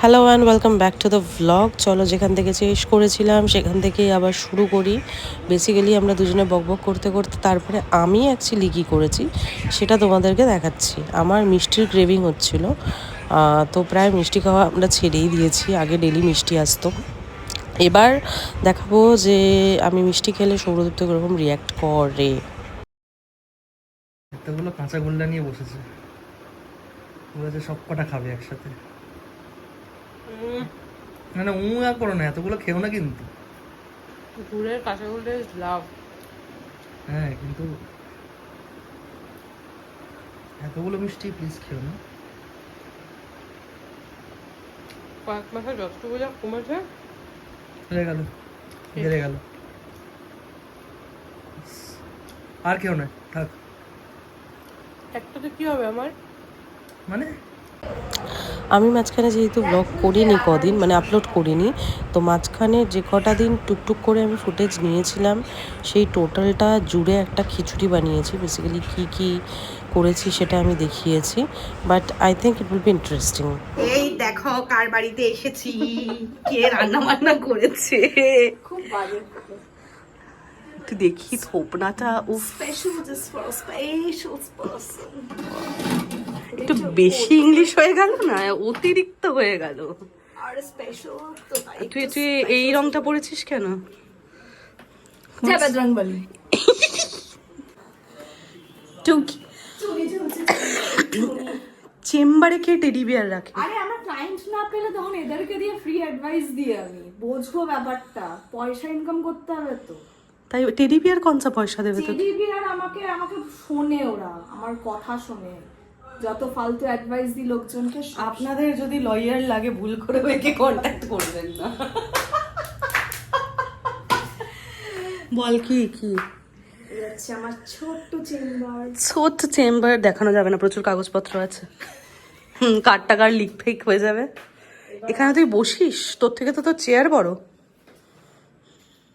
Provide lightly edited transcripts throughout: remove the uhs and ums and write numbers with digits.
Hello and welcome back to the vlog. চলো যেখান থেকে শেষ করেছিলাম সেখান থেকেই আবার শুরু করি। বেসিক্যালি আমরা দুজনে বকবক করতে করতে তারপরে আমি অ্যাকচুয়ালি কী করেছি সেটা তোমাদেরকে দেখাচ্ছি। আমার মিষ্টির ক্রেভিং হচ্ছিল, তো প্রায় মিষ্টি খাওয়া আমরা ছেড়েই দিয়েছি। আগে ডেলি মিষ্টি আসতো, এবার দেখাবো যে আমি মিষ্টি খেলে সৌরদীপ্ত কীরকম রিয়্যাক্ট করে। এতগুলো কাঁচা গোল্লা নিয়ে বসেছে, বলেছে সব কটা খাবে একসাথে। না না আর করো না, এতগুলো খেও না কিন্তু। গুড়ের কাঁচা গোল্ডের লাভ। হ্যাঁ কিন্তু এতগুলো মিষ্টি প্লিজ খেও না। কয়েক মাসে যতটুকু যা কমেছে হয়ে গেল, বেড়ে গেল, আর খেও না, থাক। একটাতে কী হবে আমার? মানে আমি মাঝখানে যেহেতু ব্লগ করিনি কদিন, মানে আপলোড করিনি, তো মাঝখানে যে কটা দিন টুকটুক করে আমি ফুটেজ নিয়েছিলাম সেই টোটালটা জুড়ে একটা খিচুড়ি বানিয়েছি। বেসিক্যালি কী কী করেছি সেটা আমি দেখিয়েছি, but I think it will be interesting. এই দেখো কার বাড়িতে এসেছি, কে রান্না বান্না করেছে। খুব বাজে একটু দেখি থোপনাটা। উফ, special just for special person. একটু বেশি ইংলিশ হয়ে গেল না, অতিরিক্ত হয়ে গেল। আর স্পেশাল তো তুই এই রংটা পরেছিস কেন? জাবেদ রংবালি চেম্বারে কে টেডি বিয়ার রাখে? আরে আমরা ক্লায়েন্ট না পেলে তখন এদেরকে দিয়ে ফ্রি অ্যাডভাইস দিই আমি, বোঝো ব্যাপারটা, পয়সা ইনকাম করতে হবে তো। তাই টেডি বিয়ার কনসা পয়সা দেবে তো? জিডিপি আর আমাকে শোনে, ওরা আমার কথা শোনে, যত ফালতু অ্যাডভাইস দিই লোকজনকে। আপনাদের যদি লয়ার লাগে ভুল করে একে কন্ট্যাক্ট করবেন না। বল কি কি হচ্ছে আমার ছোট্ট চেম্বার। ছোট্ট চেম্বার দেখানো যাবে না, প্রচুর কাগজপত্র আছে। কার টাকার লিক ফেক হয়ে যাবে। এখানে তুই বসিস, তোর থেকে তো তোর চেয়ার বড়।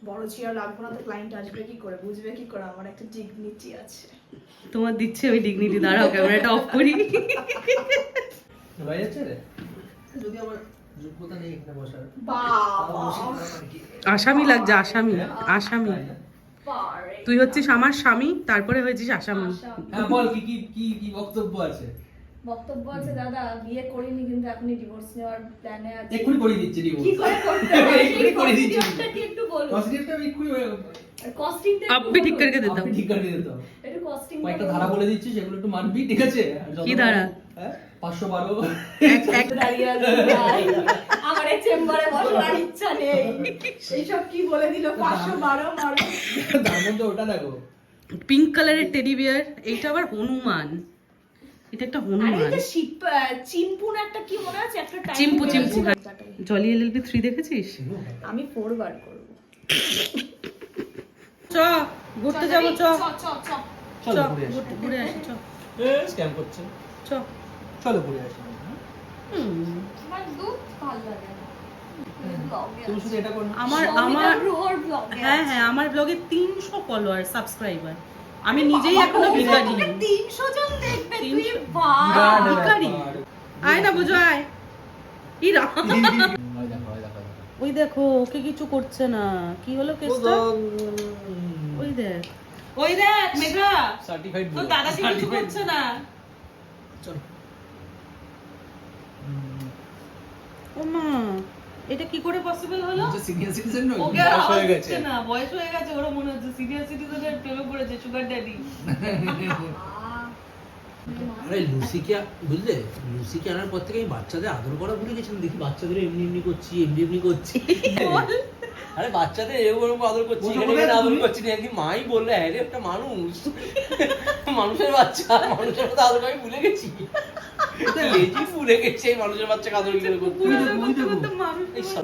বড় চেয়ার লাগবো না তো, ক্লায়েন্ট আসবে কি করে, বুঝবে কি করে আমার একটা ডিগনিটি আছে। তোমার দিচ্ছে ওই ডিগনিটি। দাঁড়াও ক্যামেরাটা অফ করি। বাইরে যাচ্ছে রে, যদি আমার যোগ্যতা নেই এখানে বসার। বাবা আসামি লাগছে, আসামি আসামি। তুই হচ্ছিস আমার স্বামী, তারপরে হয়েছিস আসামি। হ্যাঁ বল, কি কি কি কি বক্তব্য আছে? বক্তব্য আছে দাদা, বিয়ে করিনি কিন্তু এখনই ডিভোর্স নেওয়ার প্ল্যানে আছে। এক্ষুনি করে দিচ্ছি ডিভোর্স। কি করে করতে হবে এক্ষুনি করে দিচ্ছি। প্রসিডিউরটা কি একটু বলুন। প্রসিডিউরটা এক্ষুনি কস্টিংটা আপনি ঠিক করে দিতে দাও। আপনি ঠিক করে দিতে দাও। একটু কস্টিং কয়েকটা ধারা বলে দিচ্ছি, সেগুলো একটু মানবি, ঠিক আছে? কি ধারা? হ্যাঁ 512। দাঁড়িয়ে আছে ভাই, আমার এই চেম্বারে বসার ইচ্ছা নেই। এইসব কি বলে দিল, 512 মারো। তার মধ্যে ওটা দেখো, পিঙ্ক কালারের টেডি বিয়ার। এইটা আবার হনুমান, এটা একটা আরে হনুমান। এটা চিম্পুন একটা কি মনে আছে, একটা টাইম চিম্পু চিম্পু। জলি এলএলবি 3 দেখেছিস? আমি 4 বার করব। চ ঘুরতে যাবো, চ চলো ঘুরে আসি। ঘুরে আসি, চ স্ক্যাম করছে, চ। চলো ঘুরে আসি। আমার দুধ ভালো লাগে না। তুমি শুধু এটা করো। আমার হ্যাঁ হ্যাঁ, আমার ব্লগে 300 ফলোয়ার, সাবস্ক্রাইবার। আমি নিজেই এখনো ভিখারি। 300 জন দেখবে, তুই বিরাট ভিখারি। ব্যাপার। আয় না বোঝো, আয়। ইরা ওই দেখো। ওই দেখো, ওকে কিছু করছে না। কি হলো কেসটা? ওই দেখ, ওই দেখ মেঘা, সার্টিফাইড তো দাদাকে কিছু করছে না। চলো। ও মা, এটা কি করে পসিবল হলো? যে সিনিয়র সিটিজেন নয়, ওকে আর বয়স হয়ে আওয়াজ গেছে। দিচ্ছে না, বয়স হয়ে গেছে। ওরা মনে হচ্ছে সিনিয়র সিটিজেনের প্রেমে পড়েছে, সুগার ড্যাডি। আরে লুসিকে বুঝলে, লুসিকে আনার পর থেকে আমি বাচ্চাদের আদর করা ভুলে গেছিলাম। দেখি বাচ্চাদের এমনি এমনি করছি। আরে বাচ্চাদের এরকম আদর করছি, এখানে আদর করছি না। একদিন মাই বললে, হ্যাঁ রে একটা মানুষ, মানুষের বাচ্চা, মানুষের মতো আদর আমি ভুলে গেছি। লেজি ভুলে গেছি এই মানুষের বাচ্চাকে আদর কি করে করতে হয়। এই সব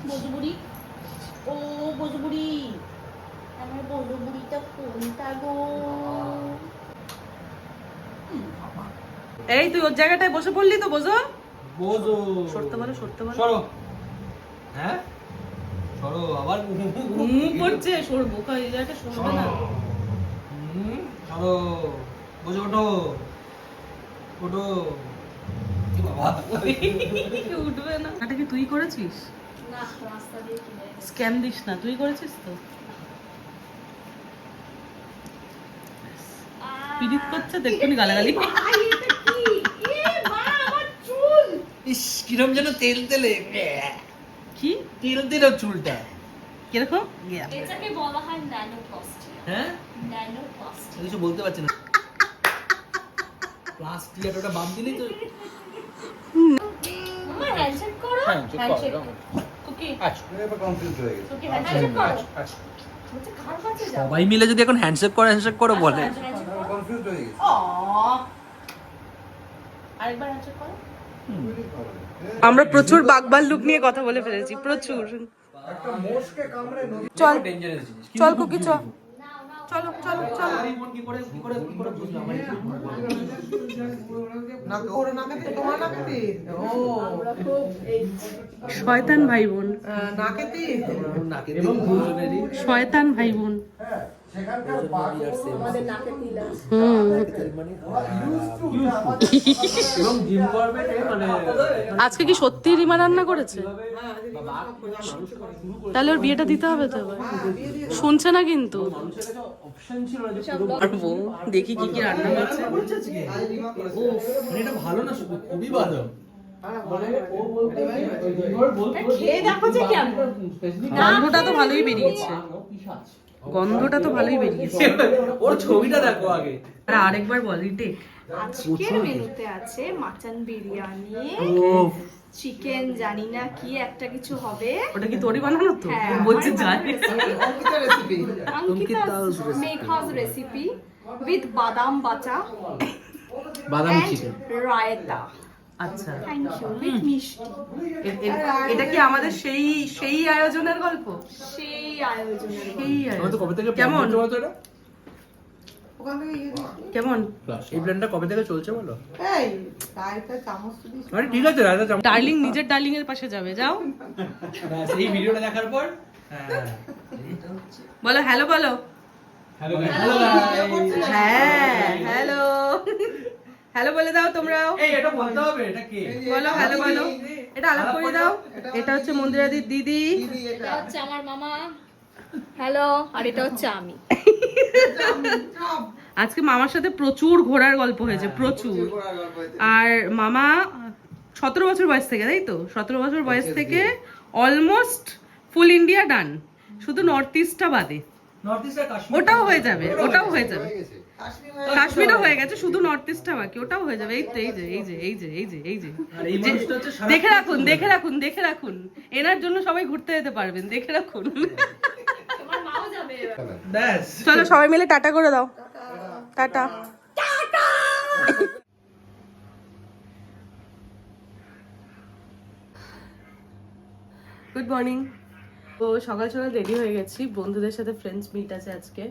বজবুড়ি, ও বজবুড়ি, আমার বজবুড়িটা কোনটা গো? এই তুই ওর জায়গাটায় বসে পড়লি তো, বোঝো। বোঝো। সরতে বলো, সরতে বলো। সরো। হ্যাঁ সরো, আবার করছে, সরবো। এই জায়গাটা সরবে না। সরো, বোঝো, ওঠো ওঠো। উঠবে না। এটা কি তুই করেছিস? না রাস্তা দিয়ে কিনে স্ক্যান দিস না, তুই করেছিস তো? পিরিত করছে দেখুনি গালাগালি। ইস কিরম যেন তেল তেলে কি তেল তেল চুলটা কিরকম? এটাকে বলা হয় ন্যানোপ্লাস্টিয়া। হ্যাঁ ন্যানোপ্লাস্টিয়া কিছু বলতে পারছি না প্লাস্টিক ওটা বাদ দিলেই তো আমার হ্যান্ডশেক করো। হ্যান্ডশেক করো। কুকি আচ্ছা কুকি হ্যান্ডশেক করো। বলছে কার কাছে যাও? সবাই মিলে যদি এখন হ্যান্ডশেক করো বলে আরেকবার হ্যান্ডশেক করো। আমরা প্রচুর বাগবাল লুক নিয়ে কথা বলে ফেলেছি, প্রচুর। চল চল কুকি চল, চলো চলো চলো। শয়তান ভাই বোন, শয়তান ভাই বোন। আজকে কি সত্যি রিমা রান্না করেছে? তাহলে ওর বিয়েটা দিতে হবে তো এবার। শুনছে না কিন্তু। পারবো, দেখি কি কি রান্না করছে। এটা ভালো না খুবই ভালো খেয়ে দেখো যে কেমন। গন্ধটা তো ভালোই বেরিয়েছে, গন্ধটা তো ভালোই বেরিয়েছে। ওর ছবিটা দেখো আগে। আর আরেকবার বল রিটেক। আজকের মেনুতে আছে মাটন বিরিয়ানি, চিকেন জানি না কি একটা কিছু হবে। ওটা কি তোরই বানানো তো? হ্যাঁ, বলছে আমার জানি। Ankita's Megha's recipe with badam bacha বাদাম and চিকেন raita. আচ্ছা, Thank you. With মিষ্টি। এটা কি আমাদের সেই সেই আয়োজনের গল্প? সেই আয়োজনের সেই আমি তো কবে থেকে কেমন বলতো এটা কেমন? এই প্ল্যানটা কবে থেকে চলছে বলো? আরে ঠিক আছে রাজা চামচ ডার্লিং নিজের ডার্লিং এর পাশে যাবে, যাও এই ভিডিওটা দেখার পর হ্যাঁ বলো হ্যালো, বলো হ্যালো হ্যাঁ হ্যালো হ্যালো বলে দাও তোমরাও। এই এটা বলতে হবে এটা কে বলো হ্যালো বলো, এটা আলাপ করে দাও। এটা হচ্ছে মন্দিরাদির দিদি, এটা হচ্ছে আমার মামা। হ্যালো, আর এটা হচ্ছে আমি। আজকে মামার সাথে প্রচুর ঘোরার গল্প হয়েছে, প্রচুর। আর মামা 17 বছর বয়স থেকে, তাই তো? 17 বছর বয়স থেকে অলমোস্ট ফুল ইন্ডিয়া ডান, শুধু নর্থ ইস্টটা বাদে। নর্থ ইস্ট আর কাশ্মীর ওটাও হয়ে যাবে, ওটাও হয়ে যাবে। কাশ্মীরও হয়ে গেছে, শুধু নর্থ ইস্টটা বাকি, ওটাও হয়ে যাবে। এই তো, এই যে এই যে এই যে এই যে এই যে আর এই মানুষটা হচ্ছে সারা দেখে রাখুন, দেখে রাখুন, দেখে রাখুন। এনার জন্য সবাই ঘুরতে যেতে পারবেন, দেখে রাখুন। তোমার মাও যাবে এবার। ব্যাস চলো সবাই মিলে টাটা করে দাও। টাটা। Good morning. তো সকাল সকাল রেডি হয়ে গেছি, বন্ধুদের সাথে ফ্রেন্ডস মিট আছে আজকে।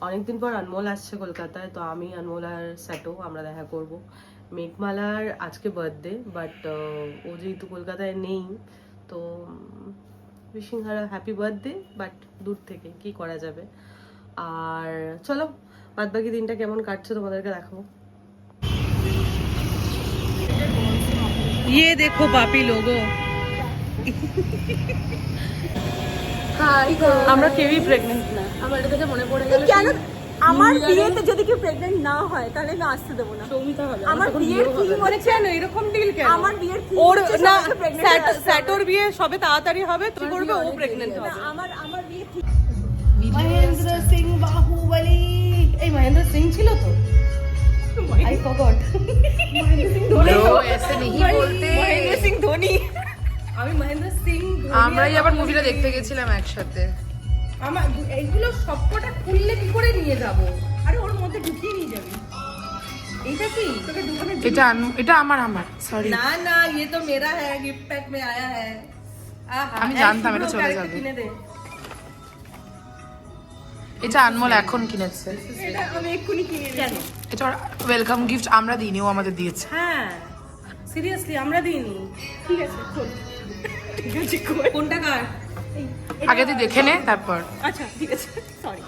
অনেকদিন পর আনমোল আসছে কলকাতায়, তো আমি আনমোল আর স্যাটো আমরা দেখা করব। মেঘমালার আজকে বার্থডে, বাট ও যেহেতু কলকাতায় নেই, তো wishing her happy birthday, but দূর থেকে কি করা যাবে। আর চলো বাদ বাকি দিনটা কেমন কাটছে তোমাদেরকে দেখাবো। ये देखो पापी लोगो, আমরা কেউই প্রেগনেন্ট না। আমার এটা থেকে মনে পড়ে গেল কেন আমার বিয়েতে যদি কেউ প্রেগন্যান্ট না হয় তাহলে আমি আসতে দেবো না। সৌমিতা হবে আমার বিয়ের থিম মনে কেন এরকম ডিল কেন? আমার বিয়ের থিম ওর না স্যাটোর বিয়ে সবে তাড়াতাড়ি হবে, তুই করবে, ও প্রেগনেন্ট হবে। আমার বিয়ের থিম মহেন্দ্র সিং বাহুবলী, এই মহেন্দ্র সিং ছিল তো, আই ফরগট। ऐसे नहीं बोलते। মহেন্দ্র সিং ধোনি, আমি মহেন্দ্র সিং। আমরাই আবার মুভিটা দেখতে গেছিলাম একসাথে। আমার এইগুলো সবকটা খুললে কি করে নিয়ে যাব? আরে ওর মধ্যে ঢুকিয়ে নিয়ে যাবি। এইটা কি তোকে ঢুকানো? এটা আমার সরি। না না, ये तो मेरा है, गिफ्ट पैक में आया है। आहा, আমি জানতাম এটা চলে যাবে। কিনে দে। এটা আনমোল এখন কিনেছে। এটা আমি এক্ষুনি কিনে দেব। এটা ওয়েলকাম গিফট আমরা দিইনি, ও আমাদের দিয়েছে। হ্যাঁ সিরিয়াসলি আমরা দিইনি। ঠিক আছে খোল। ঠিক আছে, কোনটা কার? আগে তুই দেখে নে তারপর। আচ্ছা ঠিক আছে সরি।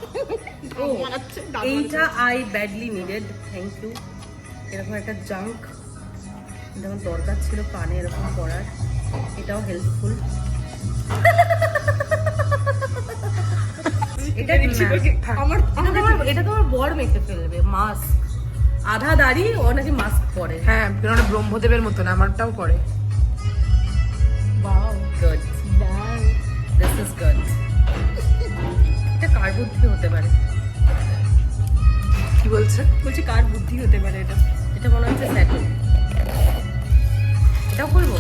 এইটা I badly needed, thank you. এরকম একটা জাঙ্ক যেমন দরকার ছিল কানে এরকম করার, এটাও হেল্পফুল। এটা আমার এটা তো আমার বর মেখে ফেলবে। মাস্ক আধা দাড়ি, ও নাকি মাস্ক পরে। হ্যাঁ ওটা ব্রহ্মদেবের মতন, আমারটাও করে। Wow, good. This is good. এটা কার বুদ্ধি হতে পারে? কি বলছে? বলছি কার বুদ্ধি হতে পারে এটা? এটা মনে হচ্ছে স্যাটল। এটাও করবো?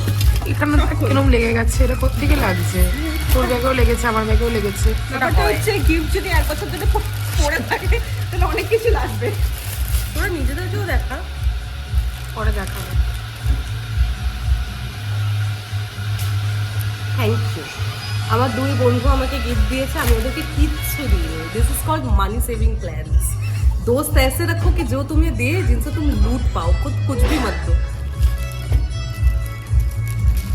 এখানে কিরম লেগে গেছে, এটা কোত্থেকে লাগছে? তোর ব্যাগেও লেগেছে, আমার ব্যাগেও লেগেছে। ব্যাপারটা হচ্ছে গিফট যদি 1 বছর ধরে পড়ে থাকে তাহলে অনেক কিছু লাগবে। তোরা নিজেদেরকেও দেখা। পরে দেখাবো। Thank you. আমার 2 বন্ধু আমাকে গিফট দিয়েছে, আমি ওদেরকে কিচ্ছু দিইনি। This is called money saving plans. दोस्त ऐसे रखो कि जो तुम्हें दे जिनसे तुम लूट पाओ, खुद कुछ भी मत दो।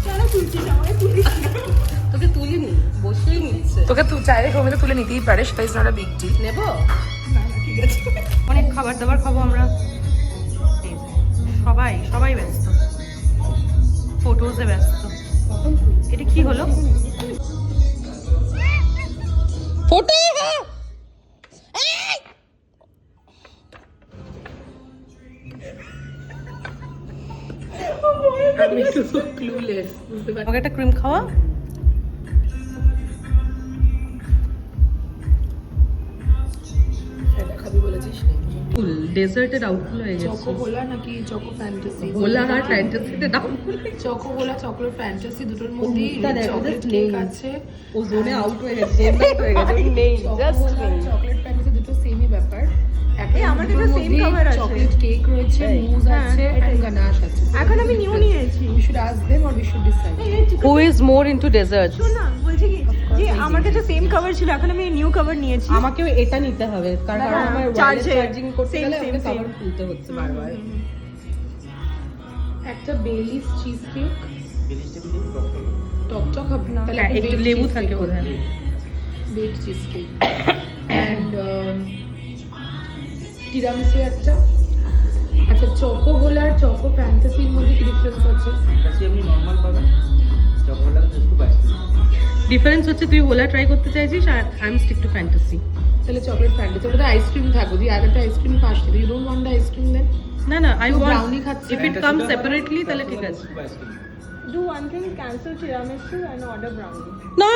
কেন তুলছিস আমাকে? তুলিস না। তোকে তুলিনি, বসেই নিচ্ছে। তোকে তুই চাইলে কমিতে তুলে নিতেই পারে, সেটা is not a big deal. নেব? না না ঠিক আছে। অনেক খাবার দাবার খাবো আমরা। এই যে, সবাই ব্যস্ত, ফটোজে ব্যস্ত। এটা কি হলো? ফটো আমি একটু ক্লুলেস, বুঝতে পারছি। আমাকে একটা ক্রিম খাওয়া। এটা খাবি বলেছিস না? ফুল ডেজার্টের আউটফুল হয়ে গেছে। চকো ভোলা নাকি চকো ফ্যান্টাসি? ভোলা আর ফ্যান্টাসিতে ডাউটফুল। চকো ভোলা চকলেট ফ্যান্টাসি দুটোর মধ্যে মুখটা দেখো, চকলেট just কেক নেই। আছে। ও জোনে আউট হয়ে গেছে, জোন আউট হয়ে গেছে। নেই, জাস্ট নেই। চকলেট ফ্যান্টাসি দুটো সেমই ব্যাপার। একটা এই আমার কাছে দুটোর same মধ্যেই cover আছে। চকলেট কেক রয়েছে, মুজ হ্যাঁ, আছে এটাই। and ganache আছে। এখন আমি নিউ নিয়েছি। We should ask them or we should decide. Who is more into desserts? শোন না, বলছি কি যে আমার কাছে সেম কভার ছিল, এখন আমি নিউ কভার নিয়েছি। আমাকেও এটা নিতে হবে, কারণ হ্যাঁ, আমার charge এ। চার্জিং করতে Same, গেলে same, আমাকে same. কভার খুলতে হচ্ছে বারবার। একটা বেলিস চিজ কেক, টক হবে না, তাহলে হ্যাঁ, একটু লেবু থাকে বোধহয়। Bake cheese cake and tiramisu একটা। আচ্ছা, চকো ভোলা আর চকো ফ্যান্টাসির মধ্যে কি ডিফারেন্স আছে? ডিফারেন্স হচ্ছে তুই ওলা ট্রাই করতে চাইছিস আর I am stick to fantasy. তাহলে চকলেট ফ্যান্টাসি, ওটা আইসক্রিম থাকবে, তুই আরেকটা আইসক্রিম খাস, you don't want the ice cream then? না না, আই তো ওয়ান্ট brownie খাচ্ছে। ইফ ইট কামস সেপারেটলি তাহলে ঠিক আছে। Do one thing, cancel tiramisu and order brownie. না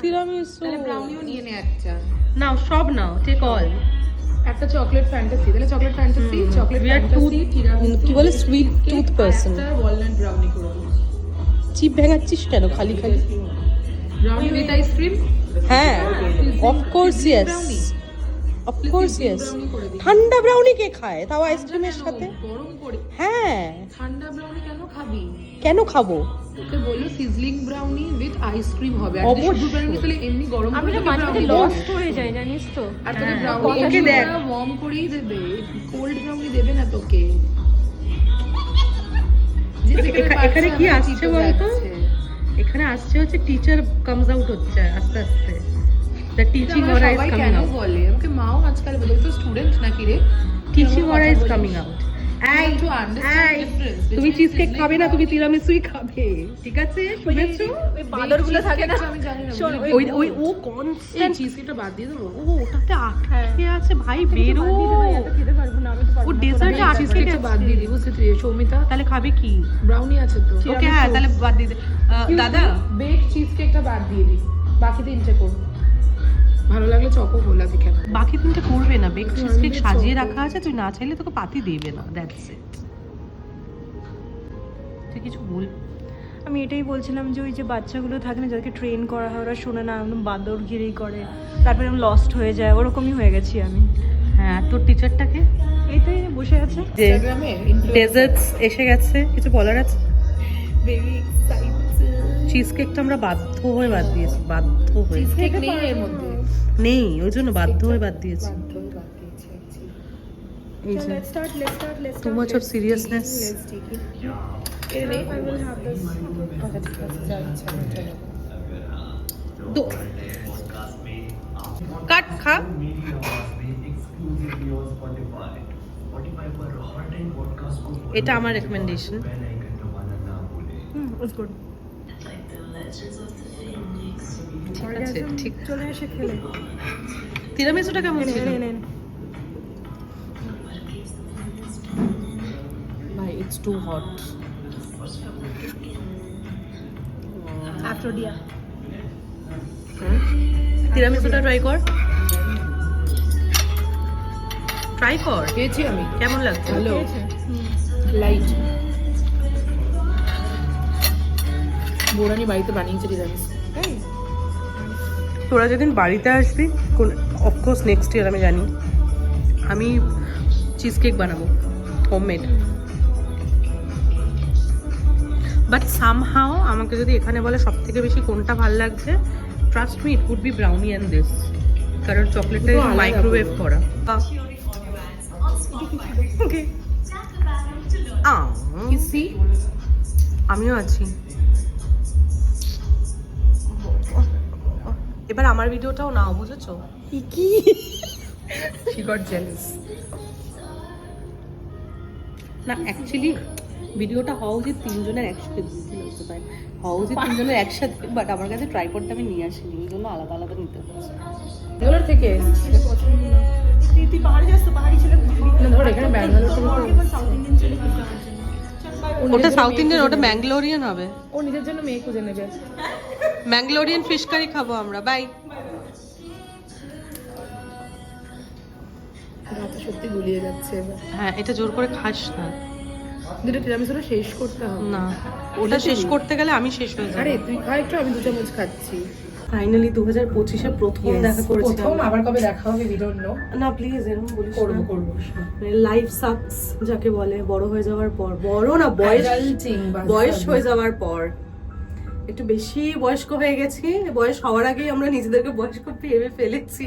তিরামিসু তাহলে ব্রাউনিও নিয়ে নে একটা। নাও, সব নাও, টেক অল। একটা চকলেট ফ্যান্টাসি, তাহলে chocolate fantasy, chocolate We are fantasy, tiramisu, কি বলে, sweet tooth person. একটা ওয়ালনাট ব্রাউনি করে দিন। চিপ ভেঙাচ্ছিস কেন খালি খালি? Brownie with ice cream? হ্যাঁ, of course yes, of course yes. ঠান্ডা ব্রাউনি কে খায়, তাও আইসক্রিমের সাথে? গরম করে। হ্যাঁ, ঠান্ডা ব্রাউনি কেন খাবি? কেন খাবো? ওকে বললো সিজলিং ব্রাউনি উইথ আইসক্রিম হবে। আর অবশ্যই। শুধু ব্রাউনি তাহলে এমনি গরম আমি করে তো মাঝে মাঝে brownie লস্ট দেবে। হয়ে যাই, জানিস তো। আর তোকে হ্যাঁ, ব্রাউনি ওকে দেখ। ওয়ার্ম করেই দেবে, কোল্ড ব্রাউনি দেবে না তোকে। যে যেখানে এখানে কি পারছে আসছে আমার বলতো? যাচ্ছে। এখানে আসছে হচ্ছে টিচার কামস আউট হচ্ছে আস্তে আস্তে। দ্য টিচিং এটা অরা আমরা ইজ সবাই কামিং কেন আউট। বলে, আমাকে মাও আজকাল বলে, তো স্টুডেন্ট নাকি রে? টিচিং এরকম অরা কথা ইজ বলিস। Coming out. এই To understand এই, difference তুমি between চিজ কেক sizzling খাবে না, তুমি brownie- তিরামিসুই খাবে, ঠিক আছে? শুনেছো? ওই বাঁদরগুলো থাকে না, আমি জানি না, শোন, বলি। ওই ওই ও এই কনস্ট্যান্ট চিজ কেকটা বাদ দিয়ে দেবো? ও ওটাতে আটকে আছে ভাই, বেরো। এত খেতে পারবো না, আমি তো পারবো ও না। ডেজার্টে চিজ আটকে কেকটা বাদ দিয়ে দিই, বুঝলি তুই? সৌমিতা, তাহলে খাবে কি? ব্রাউনি আছে তো? ওকে হ্যাঁ, তাহলে বাদ দিয়ে দে। দাদা বেক চিজ কেকটা বাদ দিয়ে দিই, বাকি তিনটে কর। ভালো লাগলে চকো ভোলা দেখে না। বাকি তিনটে করবে না, বেক চিজ কেক আমি সাজিয়ে চকো- রাখা আছে, তুই না চাইলে তোকে পাতি দেবে না, দ্যাটস ইট। তুই কিছু বল। আমি এটাই বলছিলাম যে ওই যে বাচ্চাগুলো থাকে না, যাদেরকে ট্রেন করা হয়, ওরা শোনে না, একদম বাঁদর গিরেই করে, তারপরে এরকম লস্ট হয়ে যায়, ওরকমই হয়ে গেছি আমি। হ্যাঁ, তোর টিচারটাকে এই তো এই বসে আছে। ইনস্টাগ্রামে ডেজার্টস এসে গেছে, কিছু বলার আছে? Very excited. চিজ কেকটা আমরা বাধ্য হয়ে বাদ দিয়েছি, বাধ্য হয়ে। চিজ কেক নেই এর মধ্যে, নেই, ওই জন্য বাধ্য হয়ে বাদ দিয়েছি। বাধ্য হয়ে বাদ দিয়েছি actually। এই যে Let's start. too much of seriousness. এর নেই। I will have this. আচ্ছা, ঠিক আছে, যা ইচ্ছা করে চলো। তো কাট খা। এটা আমার রেকমেন্ডেশন। It's good. ঠিক আছে, ঠিক। চলে এসে খেলে তিরামিসুটা কেমন ছিল? ভাই ইটস টু হট। আফটার ডিয়া তিরামিসুটা ট্রাই কর, ট্রাই কর। খেয়েছি আমি, কেমন লাগছে? ভালো, লাইট। বোরানি বাড়িতে বানিয়েছে তিরামিস। তোরা যেদিন বাড়িতে আসবি, অফকোর্স নেক্সট ইয়ার আমি জানি, আমি চিজ কেক বানাবো হোমমেড। বাট সামহাও আমাকে যদি এখানে বলে সব থেকে বেশি কোনটা ভাল লাগছে, trust me it would be brownie and this, কারণ চকলেটটা তো আলাদা মাইক্রোওয়েভ করা। কিসি আমিও আছি। এবার আমার ভিডিওটাও নাও, বুঝেছো? কি she got jealous। না অ্যাকচুয়ালি ভিডিওটা হওয়া উচিত তিনজনের একসাথে, হওয়া উচিত তিনজনের একসাথে, বাট আমার কাছে ট্রাইপডটা আমি নিয়ে আসিনি, ওই জন্য আলাদা আলাদা নিতে হচ্ছে। ব্যাঙ্গালোর থেকে তুই পাহাড়ি যাস তো, পাহাড়ি ছেলে না, ধর এখানে ব্যাঙ্গালোর থেকে সাউথ ইন্ডিয়ান ছেলে খুঁজতে আছে। ওটা সাউথ ইন্ডিয়ান, ওটা ম্যাঙ্গলোরিয়ান হবে। ও নিজের জন্য মেয়ে খুঁজে নেবে। ম্যাঙ্গলোরিয়ান ফিশ কারি খাবো আমরা। বাই। মাথা সত্যি গুলিয়ে যাচ্ছে এবার। হ্যাঁ, এটা জোর করে খাস না। দুটো তিরামিসুটা শেষ করতে হবে। না, ওটা শেষ করতে গেলে আমি শেষ হয়ে যাবো। আরে তুই খা একটু, আমি 2 চামচ খাচ্ছি। ফাইনালি 2025-এ প্রথম দেখা করেছি। প্রথম, আবার কবে দেখা হবে উই ডোন্ট নো। না প্লিজ এরকম বলিস না। করবো লাইফ সাকস যাকে বলে, বড় হয়ে যাওয়ার পর, বড় না বয়স হয়ে যাওয়ার পর, একটু বেশি বয়স্ক হয়ে গেছি। বয়স হওয়ার আগেই আমরা নিজেদেরকে বয়স্ক ভেবে ফেলেছি।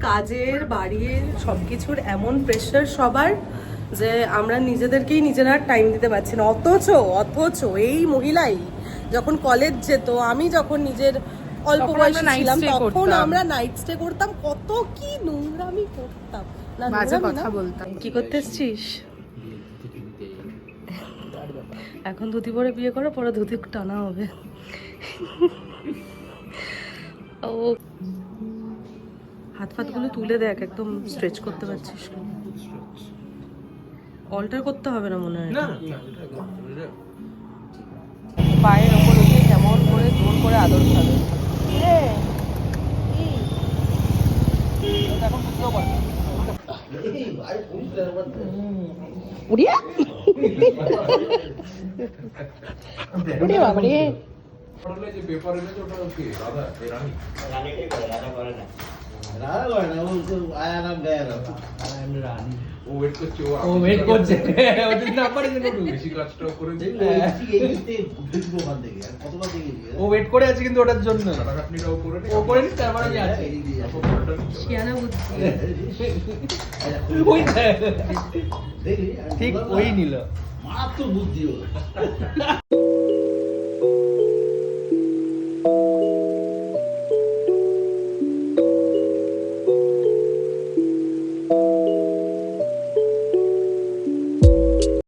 কাজের, বাড়ির সবকিছুর এমন প্রেশার সবার, যে আমরা নিজেদেরকেই নিজেরা টাইম দিতে পারছি না। অথচ এই মহিলাই যখন কলেজ যেত, আমি যখন নিজের অল্প তখন বয়সে আমরা night ছিলাম, stay তখন করতাম। আমরা নাইট স্টে করতাম, কত কি নোংরামি করতাম না। বাজে নোংরামি কথা না। বলতাম। কি করতে এসছিস? এখন ধুতি পরে বিয়ে করো, পরে ধুতি টানা হবে। ও হাত ফাতগুলো তুলে দেখ, একদম স্ট্রেচ করতে পারছিস না। অল্টার করতে হবে না মনে হয়। পায়ের ওপর উঠে কেমন করে জোর করে আদর খাবে। ও ওয়েট করছে, ওদের নাম্বারে জন্য বেশি কাজটাও করে ও ওয়েট করে আছে কিন্তু ওটার জন্য। খাটাখাটনিটাও করে ও করে নিস, তারপর আমি আছি। শিয়ানা বুদ্ধি। ওই ঠিক ওই নিল। মারাত্মক বুদ্ধি